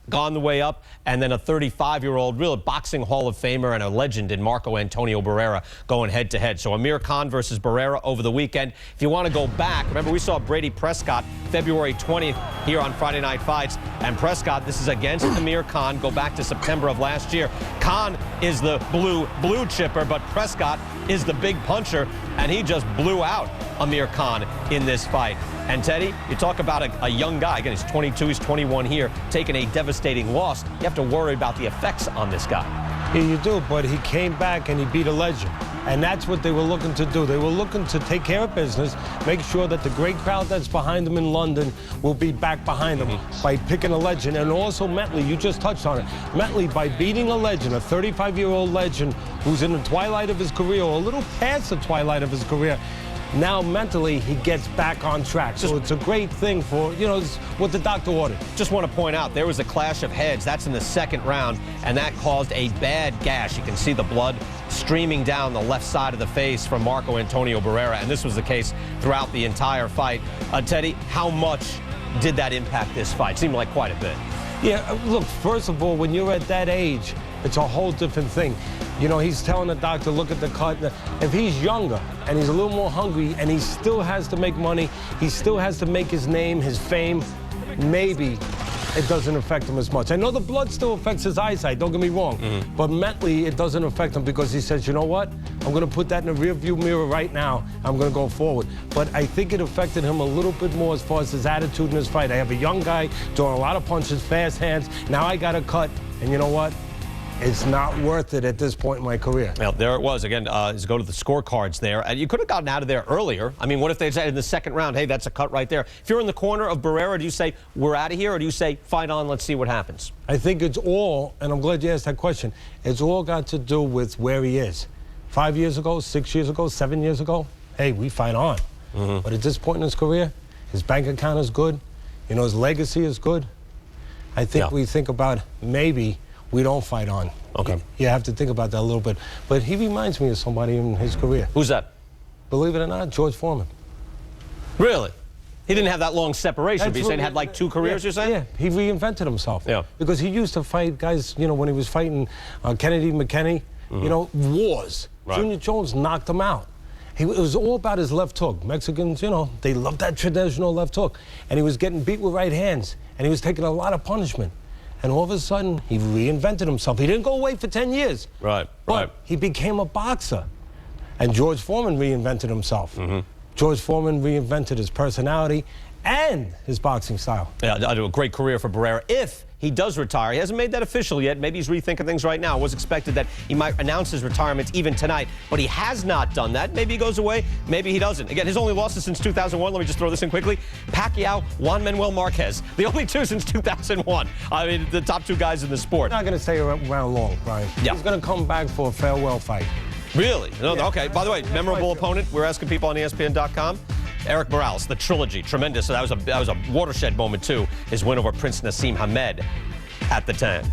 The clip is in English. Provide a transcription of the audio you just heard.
gone the way up, and then a 35-year-old real boxing Hall of Famer and a legend in Marco Antonio Barrera going head-to-head. So Amir Khan versus Barrera over the weekend. If you want to go back, remember we saw Brady Prescott February 20th here on Friday Night Fights, and Prescott, this is against Amir Khan, go back to September of last year. Khan is the blue chipper, but Prescott is the big puncher, and he just blew out Amir Khan in this fight. And Teddy, you talk about a young guy. Again, he's 22, he's 21 here, taking a devastating loss. You have to worry about the effects on this guy. Yeah, you do, but he came back and he beat a legend. And that's what they were looking to do. They were looking to take care of business, make sure that the great crowd that's behind them in London will be back behind them by picking a legend. And also Metley, you just touched on it. Metley, by beating a legend, a 35-year-old legend who's in the twilight of his career, or a little past the twilight of his career, now mentally he gets back on track. So it's a great thing for, you know, what the doctor ordered. Just want to point out, there was a clash of heads. That's in the second round, and that caused a bad gash. You can see the blood streaming down the left side of the face from Marco Antonio Barrera, and this was the case throughout the entire fight. Teddy, how much did that impact this fight? Seemed like quite a bit. Yeah, look, first of all, when you're at that age, it's a whole different thing. You know, he's telling the doctor, look at the cut. If he's younger and he's a little more hungry and he still has to make money, he still has to make his name, his fame, maybe it doesn't affect him as much. I know the blood still affects his eyesight, don't get me wrong. But mentally, it doesn't affect him because he says, you know what? I'm going to put that in the rearview mirror right now. I'm going to go forward. But I think it affected him a little bit more as far as his attitude in his fight. I have a young guy doing a lot of punches, fast hands. Now I got a cut, and you know what? It's not worth it at this point in my career. Well, there it was. Again, let's go to the scorecards there. And you could have gotten out of there earlier. I mean, what if they said in the second round, hey, that's a cut right there? If you're in the corner of Barrera, do you say, we're out of here, or do you say, fight on, let's see what happens? I think it's all, and I'm glad you asked that question, it's all got to do with where he is. 5 years ago, 6 years ago, 7 years ago, hey, we fight on. But at this point in his career, his bank account is good. You know, his legacy is good. I think we think about maybe we don't fight on. Okay. You have to think about that a little bit. But he reminds me of somebody in his career. Who's that? Believe it or not, George Foreman. Really? He didn't have that long separation, but you're saying he had like 2 careers, you're saying? Yeah, he reinvented himself. Yeah. Because he used to fight guys, you know, when he was fighting Kennedy McKinney, you know, wars. Right. Junior Jones knocked him out. It was all about his left hook. Mexicans, you know, they love that traditional left hook. And he was getting beat with right hands, and he was taking a lot of punishment. And all of a sudden, he reinvented himself. He didn't go away for 10 years. Right, but he became a boxer. And George Foreman reinvented himself. George Foreman reinvented his personality and his boxing style. Yeah, a great career for Barrera. If he does retire, he hasn't made that official yet. Maybe he's rethinking things right now. It was expected that he might announce his retirement even tonight, but he has not done that. Maybe he goes away, maybe he doesn't. Again, his only losses since 2001, let me just throw this in quickly. Pacquiao, Juan Manuel Marquez. The only 2 since 2001. I mean, the top 2 guys in the sport. He's not going to stay around long, Brian. Yeah. He's going to come back for a farewell fight. Really? No, okay. By the way, memorable opponent. We're asking people on ESPN.com. Eric Morales, the trilogy, tremendous. So that was a watershed moment too. His win over Prince Nassim Hamed at the time.